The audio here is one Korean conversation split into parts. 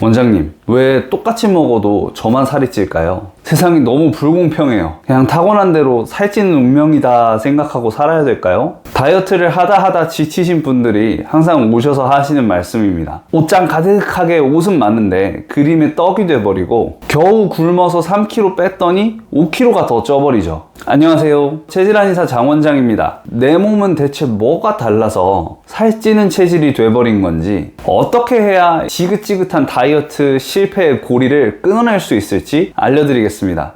원장님, 왜 똑같이 먹어도 저만 살이 찔까요? 세상이 너무 불공평해요. 그냥 타고난 대로 살찌는 운명이다 생각하고 살아야 될까요? 다이어트를 하다 지치신 분들이 항상 오셔서 하시는 말씀입니다. 옷장 가득하게 옷은 많은데 그림의 떡이 돼버리고 겨우 굶어서 3kg 뺐더니 5kg가 더 쪄버리죠. 안녕하세요. 체질 한의사 장원장입니다. 내 몸은 대체 뭐가 달라서 살찌는 체질이 돼버린 건지, 어떻게 해야 지긋지긋한 다이어트 실패의 고리를 끊어낼 수 있을지 알려드리겠습니다.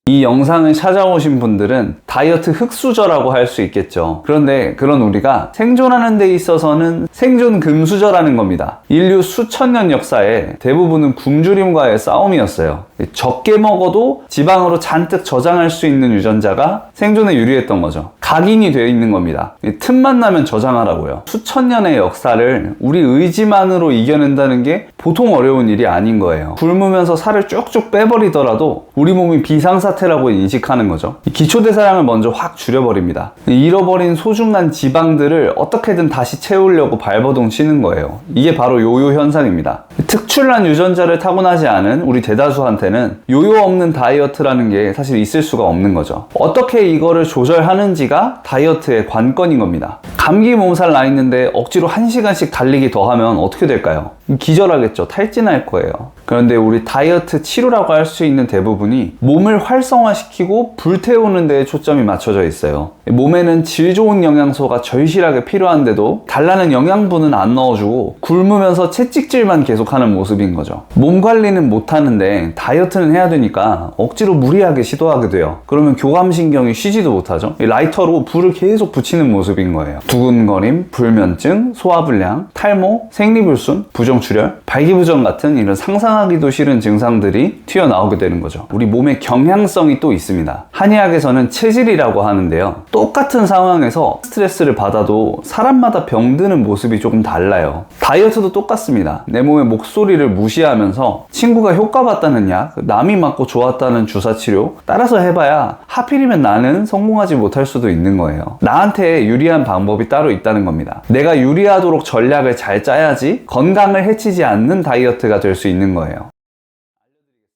이 영상을 찾아오신 분들은 다이어트 흑수저라고 할 수 있겠죠. 그런데 그런 우리가 생존하는 데 있어서는 생존 금수저라는 겁니다. 인류 수천 년 역사에 대부분은 굶주림과의 싸움이었어요. 적게 먹어도 지방으로 잔뜩 저장할 수 있는 유전자가 생존에 유리했던 거죠. 각인이 되어 있는 겁니다. 틈만 나면 저장하라고요. 수천 년의 역사를 우리 의지만으로 이겨낸다는 게 보통 어려운 일이 아닌 거예요. 굶으면서 살을 쭉쭉 빼버리더라도 우리 몸이 비상사태라고 인식하는 거죠. 기초대사량을 먼저 확 줄여버립니다. 잃어버린 소중한 지방들을 어떻게든 다시 채우려고 발버둥 치는 거예요. 이게 바로 요요 현상입니다. 특출난 유전자를 타고나지 않은 우리 대다수한테는 요요 없는 다이어트라는 게 사실 있을 수가 없는 거죠. 어떻게 이거를 조절하는지가 다이어트의 관건인 겁니다. 감기 몸살 나 있는데 억지로 1시간씩 달리기 더 하면 어떻게 될까요? 기절하겠죠. 탈진할 거예요. 그런데 우리 다이어트 치료라고 할 수 있는 대부분이 몸을 활성화시키고 불태우는 데에 초점이 맞춰져 있어요. 몸에는 질 좋은 영양소가 절실하게 필요한데도 달라는 영양분은 안 넣어주고 굶으면서 채찍질만 계속하는 모습인 거죠. 몸 관리는 못하는데 다이어트는 해야 되니까 억지로 무리하게 시도하게 돼요. 그러면 교감신경이 쉬지도 못하죠. 라이터로 불을 계속 붙이는 모습인 거예요. 두근거림, 불면증, 소화불량, 탈모, 생리불순, 부정출혈, 발기부전 같은 이런 상상하기도 싫은 증상들이 튀어나오게 되는 거죠. 우리 몸의 경향성이 또 있습니다. 한의학에서는 체질이라고 하는데요. 똑같은 상황에서 스트레스를 받아도 사람마다 병드는 모습이 조금 달라요. 다이어트도 똑같습니다. 내 몸의 목소리를 무시하면서 친구가 효과 봤다는 약, 남이 맞고 좋았다는 주사치료 따라서 해봐야 하필이면 나는 성공하지 못할 수도 있는 거예요. 나한테 유리한 방법이 따로 있다는 겁니다. 내가 유리하도록 전략을 잘 짜야지 건강을 해치지 않는 다이어트가 될 수 있는 거예요.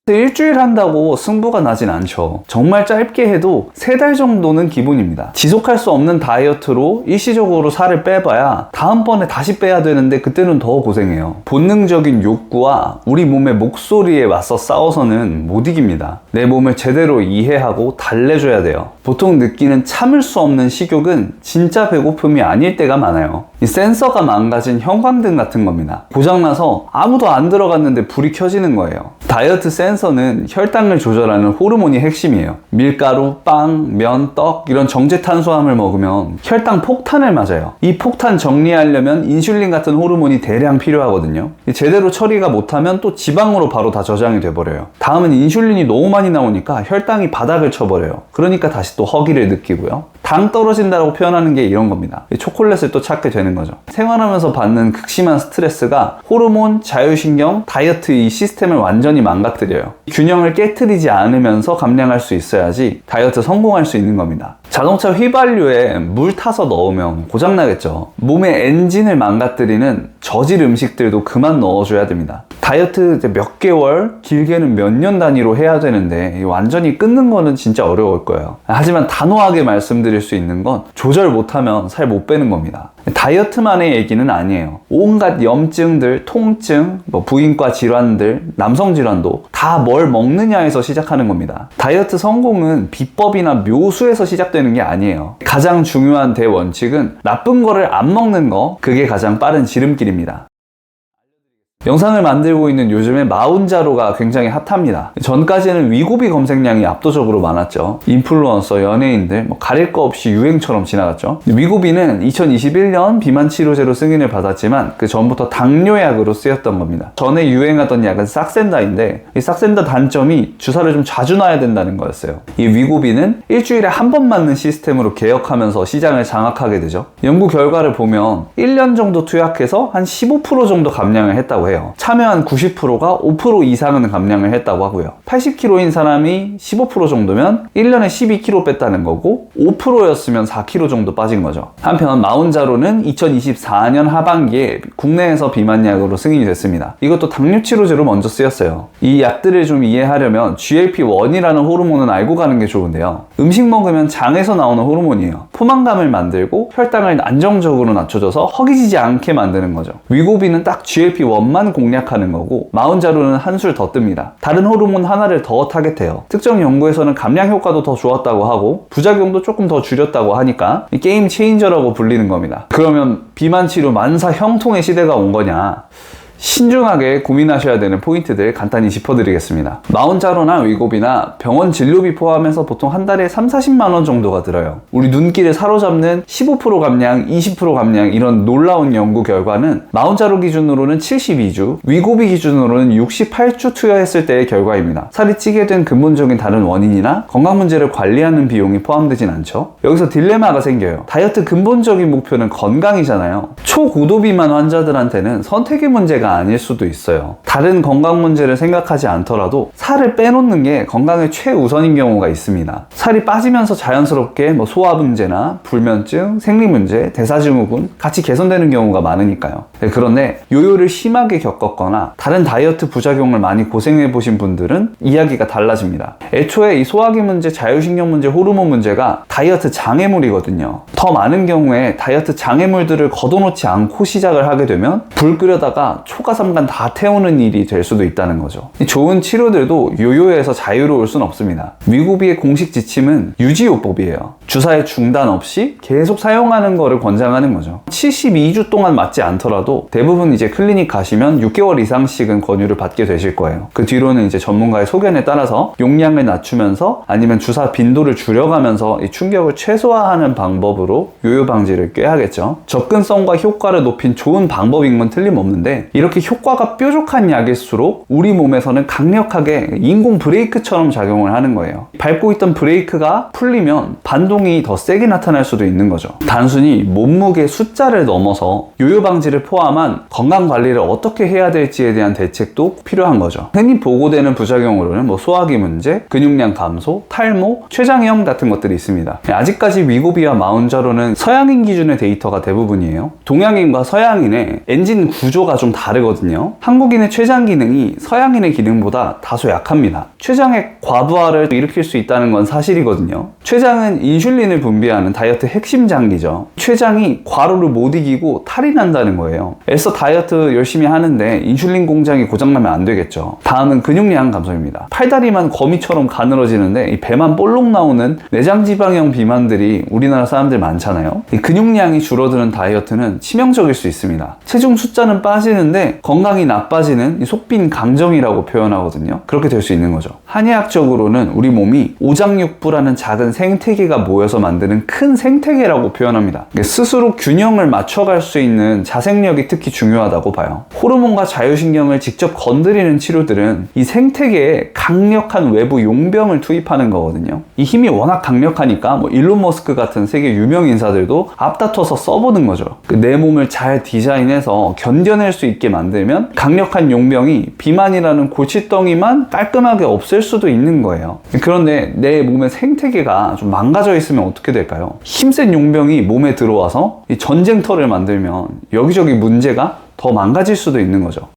일주일 한다고 승부가 나진 않죠. 정말 짧게 해도 3달 정도는 기본입니다. 지속할 수 없는 다이어트로 일시적으로 살을 빼봐야 다음번에 다시 빼야 되는데 그때는 더 고생해요. 본능적인 욕구와 우리 몸의 목소리에 맞서 싸워서는 못 이깁니다. 내 몸을 제대로 이해하고 달래줘야 돼요. 보통 느끼는 참을 수 없는 식욕은 진짜 배고픔이 아닐 때가 많아요. 이 센서가 망가진 형광등 같은 겁니다. 고장나서 아무도 안 들어갔는데 불이 켜지는 거예요. 다이어트 센서는 혈당을 조절하는 호르몬이 핵심이에요. 밀가루, 빵, 면, 떡 이런 정제 탄수화물 먹으면 혈당 폭탄을 맞아요. 이 폭탄 정리하려면 인슐린 같은 호르몬이 대량 필요하거든요. 제대로 처리가 못하면 또 지방으로 바로 다 저장이 돼버려요. 다음은 인슐린이 너무 많이 나오니까 혈당이 바닥을 쳐버려요. 그러니까 다시 또 허기를 느끼고요. 당 떨어진다고 표현하는 게 이런 겁니다. 초콜릿을 또 찾게 되는 거죠. 생활하면서 받는 극심한 스트레스가 호르몬, 자율신경, 다이어트 이 시스템을 완전히 망가뜨려요. 균형을 깨트리지 않으면서 감량할 수 있어야지 다이어트 성공할 수 있는 겁니다. 자동차 휘발유에 물 타서 넣으면 고장나겠죠. 몸의 엔진을 망가뜨리는 저질 음식들도 그만 넣어줘야 됩니다. 다이어트 몇 개월, 길게는 몇 년 단위로 해야 되는데 완전히 끊는 거는 진짜 어려울 거예요. 하지만 단호하게 말씀드릴 수 있는 건 조절 못하면 살 못 빼는 겁니다. 다이어트만의 얘기는 아니에요. 온갖 염증들, 통증, 부인과 질환들, 남성 질환도 다 뭘 먹느냐에서 시작하는 겁니다. 다이어트 성공은 비법이나 묘수에서 시작되는 게 아니에요. 가장 중요한 대원칙은 나쁜 거를 안 먹는 거, 그게 가장 빠른 지름길입니다. 영상을 만들고 있는 요즘에 마운자로가 굉장히 핫합니다. 전까지는 위고비 검색량이 압도적으로 많았죠. 인플루언서, 연예인들 가릴 거 없이 유행처럼 지나갔죠. 위고비는 2021년 비만 치료제로 승인을 받았지만 그 전부터 당뇨약으로 쓰였던 겁니다. 전에 유행하던 약은 싹센다인데 이 싹센다 단점이 주사를 좀 자주 놔야 된다는 거였어요. 이 위고비는 일주일에 한 번 맞는 시스템으로 개혁하면서 시장을 장악하게 되죠. 연구 결과를 보면 1년 정도 투약해서 한 15% 정도 감량을 했다고 해요. 해요. 참여한 90%가 5% 이상은 감량을 했다고 하고요. 80kg인 사람이 15% 정도면 1년에 12kg 뺐다는 거고 5%였으면 4kg 정도 빠진 거죠. 한편 마운자로는 2024년 하반기에 국내에서 비만약으로 승인이 됐습니다. 이것도 당뇨 치료제로 먼저 쓰였어요. 이 약들을 좀 이해하려면 GLP-1이라는 호르몬은 알고 가는 게 좋은데요. 음식 먹으면 장에서 나오는 호르몬이에요. 포만감을 만들고 혈당을 안정적으로 낮춰줘서 허기지지 않게 만드는 거죠. 위고비는 딱 GLP-1만 공략하는 거고 마운자로는 한술 더 뜹니다. 다른 호르몬 하나를 더 타겟해요. 특정 연구에서는 감량 효과도 더 좋았다고 하고 부작용도 조금 더 줄였다고 하니까 게임 체인저라고 불리는 겁니다. 그러면 비만 치료 만사 형통의 시대가 온 거냐? 신중하게 고민하셔야 되는 포인트들 간단히 짚어드리겠습니다. 마운자로나 위고비나 병원 진료비 포함해서 보통 한 달에 30-40만원 정도가 들어요. 우리 눈길을 사로잡는 15% 감량, 20% 감량 이런 놀라운 연구 결과는 마운자로 기준으로는 72주, 위고비 기준으로는 68주 투여했을 때의 결과입니다. 살이 찌게 된 근본적인 다른 원인이나 건강 문제를 관리하는 비용이 포함되진 않죠. 여기서 딜레마가 생겨요. 다이어트 근본적인 목표는 건강이잖아요. 초고도비만 환자들한테는 선택의 문제가 아닐 수도 있어요. 다른 건강 문제를 생각하지 않더라도 살을 빼놓는 게 건강의 최우선인 경우가 있습니다. 살이 빠지면서 자연스럽게 소화 문제나 불면증, 생리 문제, 대사증후군 같이 개선되는 경우가 많으니까요. 그런데 요요를 심하게 겪었거나 다른 다이어트 부작용을 많이 고생해 보신 분들은 이야기가 달라집니다. 애초에 이 소화기 문제, 자율신경 문제, 호르몬 문제가 다이어트 장애물이거든요. 더 많은 경우에 다이어트 장애물들을 걷어놓지 않고 시작을 하게 되면 불 끓여다가 초가삼간 다 태우는 일이 될 수도 있다는 거죠. 좋은 치료들도 요요에서 자유로울 순 없습니다. 위고비의 공식 지침은 유지요법이에요. 주사의 중단 없이 계속 사용하는 거를 권장하는 거죠. 72주 동안 맞지 않더라도 대부분 이제 클리닉 가시면 6개월 이상씩은 권유를 받게 되실 거예요. 그 뒤로는 이제 전문가의 소견에 따라서 용량을 낮추면서 아니면 주사 빈도를 줄여가면서 이 충격을 최소화하는 방법으로 요요 방지를 꾀하겠죠. 접근성과 효과를 높인 좋은 방법인 건 틀림없는데 이렇게 효과가 뾰족한 약일수록 우리 몸에서는 강력하게 인공 브레이크처럼 작용을 하는 거예요. 밟고 있던 브레이크가 풀리면 반동이 더 세게 나타날 수도 있는 거죠. 단순히 몸무게 숫자를 넘어서 요요 방지를 포함한 건강 관리를 어떻게 해야 될지에 대한 대책도 필요한 거죠. 흔히 보고되는 부작용으로는 소화기 문제, 근육량 감소, 탈모, 췌장염 같은 것들이 있습니다. 아직까지 위고비와 마운자로는 서양인 기준의 데이터가 대부분이에요. 동양인과 서양인의 엔진 구조가 좀 다르거든요. 한국인의 췌장 기능이 서양인의 기능보다 다소 약합니다. 췌장의 과부하를 일으킬 수 있다는 건 사실이거든요. 췌장은 인슐린을 분비하는 다이어트 핵심 장기죠. 췌장이 과로를 못 이기고 탈이 난다는 거예요. 애써 다이어트 열심히 하는데 인슐린 공장이 고장나면 안 되겠죠. 다음은 근육량 감소입니다. 팔다리만 거미처럼 가늘어지는데 이 배만 볼록 나오는 내장지방형 비만들이 우리나라 사람들 많잖아요. 이 근육량이 줄어드는 다이어트는 치명적일 수 있습니다. 체중 숫자는 빠지는데 건강이 나빠지는 이 속빈 강정이라고 표현하거든요. 그렇게 될 수 있는 거죠. 한의학적으로는 우리 몸이 오장육부라는 작은 생태계가 모여서 만드는 큰 생태계라고 표현합니다. 스스로 균형을 맞춰갈 수 있는 자생력이 특히 중요하다고 봐요. 호르몬과 자율신경을 직접 건드리는 치료들은 이 생태계에 강력한 외부 용병을 투입하는 거거든요. 이 힘이 워낙 강력하니까 일론 머스크 같은 세계 유명 인사들도 앞다퉈서 써보는 거죠. 내 몸을 잘 디자인해서 견뎌낼 수 있게 만들면 강력한 용병이 비만이라는 골칫덩이만 깔끔하게 없앨 수도 있는 거예요. 그런데 내 몸의 생태계가 좀 망가져 있으면 어떻게 될까요? 힘센 용병이 몸에 들어와서 이 전쟁터를 만들면 여기저기 문제가 더 망가질 수도 있는 거죠.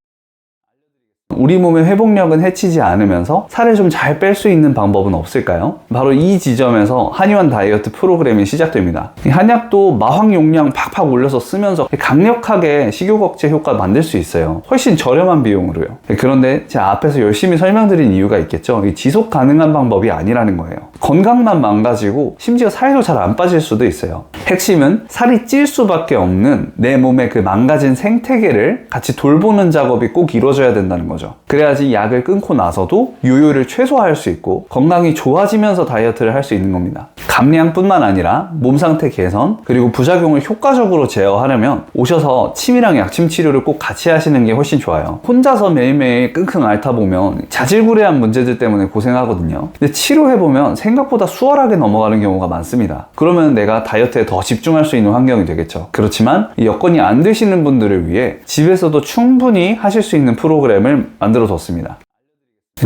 우리 몸의 회복력은 해치지 않으면서 살을 좀 잘 뺄 수 있는 방법은 없을까요? 바로 이 지점에서 한의원 다이어트 프로그램이 시작됩니다. 이 한약도 마황 용량 팍팍 올려서 쓰면서 강력하게 식욕 억제 효과 만들 수 있어요. 훨씬 저렴한 비용으로요. 그런데 제가 앞에서 열심히 설명드린 이유가 있겠죠. 지속 가능한 방법이 아니라는 거예요. 건강만 망가지고 심지어 살도 잘 안 빠질 수도 있어요. 핵심은 살이 찔 수밖에 없는 내 몸의 그 망가진 생태계를 같이 돌보는 작업이 꼭 이루어져야 된다는 거죠. 거죠. 그래야지 약을 끊고 나서도 요요를 최소화할 수 있고 건강이 좋아지면서 다이어트를 할 수 있는 겁니다. 감량뿐만 아니라 몸 상태 개선 그리고 부작용을 효과적으로 제어하려면 오셔서 침이랑 약침 치료를 꼭 같이 하시는 게 훨씬 좋아요. 혼자서 매일매일 끙끙 앓다 보면 자질구레한 문제들 때문에 고생하거든요. 근데 치료해보면 생각보다 수월하게 넘어가는 경우가 많습니다. 그러면 내가 다이어트에 더 집중할 수 있는 환경이 되겠죠. 그렇지만 이 여건이 안 되시는 분들을 위해 집에서도 충분히 하실 수 있는 프로그램을 만들어 뒀습니다.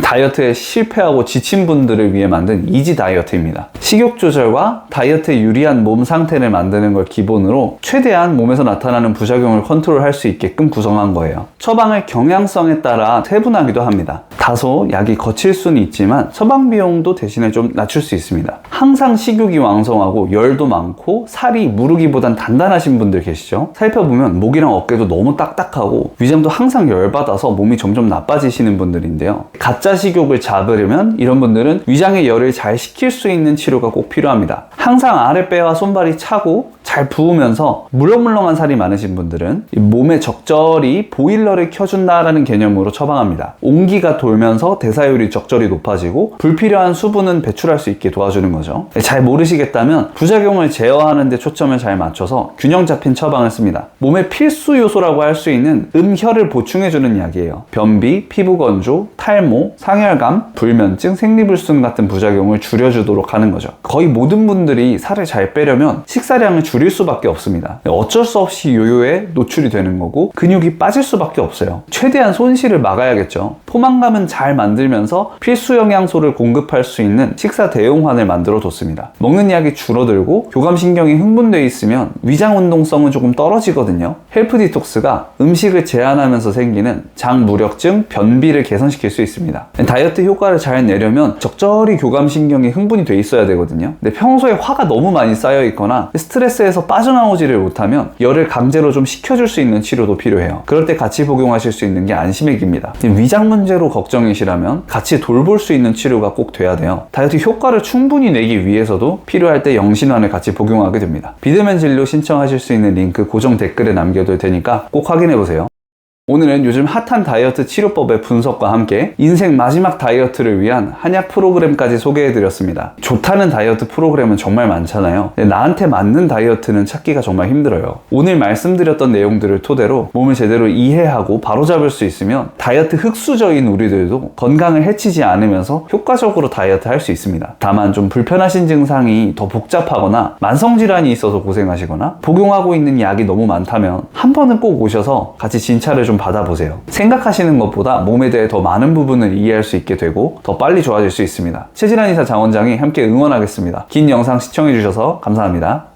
다이어트에 실패하고 지친 분들을 위해 만든 이지 다이어트입니다. 식욕 조절과 다이어트에 유리한 몸 상태를 만드는 걸 기본으로 최대한 몸에서 나타나는 부작용을 컨트롤할 수 있게끔 구성한 거예요. 처방을 경향성에 따라 세분하기도 합니다. 다소 약이 거칠 수는 있지만 처방 비용도 대신에 좀 낮출 수 있습니다. 항상 식욕이 왕성하고 열도 많고 살이 무르기보단 단단하신 분들 계시죠? 살펴보면 목이랑 어깨도 너무 딱딱하고 위장도 항상 열받아서 몸이 점점 나빠지시는 분들인데요. 가짜 식욕을 잡으려면 이런 분들은 위장의 열을 잘 식힐 수 있는 치료가 꼭 필요합니다. 항상 아랫배와 손발이 차고 잘 부으면서 물렁물렁한 살이 많으신 분들은 몸에 적절히 보일러를 켜준다라는 개념으로 처방합니다. 온기가 돌면서 대사율이 적절히 높아지고 불필요한 수분은 배출할 수 있게 도와주는 거죠. 잘 모르시겠다면 부작용을 제어하는 데 초점을 잘 맞춰서 균형 잡힌 처방을 씁니다. 몸의 필수 요소라고 할 수 있는 혈을 보충해주는 약이에요. 변비, 피부 건조, 탈모, 상열감, 불면증, 생리불순 같은 부작용을 줄여주도록 하는 거죠. 거의 모든 분들이 살을 잘 빼려면 식사량을 줄일 수밖에 없습니다. 어쩔 수 없이 요요에 노출이 되는 거고 근육이 빠질 수밖에 없어요. 최대한 손실을 막아야겠죠. 포만감은 잘 만들면서 필수 영양소를 공급할 수 있는 식사 대용환을 만들어 뒀습니다. 먹는 약이 줄어들고 교감신경이 흥분되어 있으면 위장 운동성은 조금 떨어지거든요. 헬프 디톡스가 음식을 제한하면서 생기는 장 무력증, 변비를 개선시킬 수 있습니다. 다이어트 효과를 잘 내려면 적절히 교감신경이 흥분이 돼 있어야 되거든요. 근데 평소에 화가 너무 많이 쌓여 있거나 스트레스에서 빠져나오지를 못하면 열을 강제로 좀 식혀줄 수 있는 치료도 필요해요. 그럴 때 같이 복용하실 수 있는 게 안심액입니다. 위장 문제로 걱정이시라면 같이 돌볼 수 있는 치료가 꼭 돼야 돼요. 다이어트 효과를 충분히 내기 위해서도 필요할 때 영신환을 같이 복용하게 됩니다. 비대면 진료 신청하실 수 있는 링크 고정 댓글에 남겨둘 테니까 꼭 확인해보세요. 오늘은 요즘 핫한 다이어트 치료법의 분석과 함께 인생 마지막 다이어트를 위한 한약 프로그램까지 소개해드렸습니다. 좋다는 다이어트 프로그램은 정말 많잖아요. 나한테 맞는 다이어트는 찾기가 정말 힘들어요. 오늘 말씀드렸던 내용들을 토대로 몸을 제대로 이해하고 바로잡을 수 있으면 다이어트 흑수저인 우리들도 건강을 해치지 않으면서 효과적으로 다이어트 할 수 있습니다. 다만 좀 불편하신 증상이 더 복잡하거나 만성질환이 있어서 고생하시거나 복용하고 있는 약이 너무 많다면 한 번은 꼭 오셔서 같이 진찰을 좀 받아보세요. 생각하시는 것보다 몸에 대해 더 많은 부분을 이해할 수 있게 되고 더 빨리 좋아질 수 있습니다. 최진환 의사 장원장이 함께 응원하겠습니다. 긴 영상 시청해주셔서 감사합니다.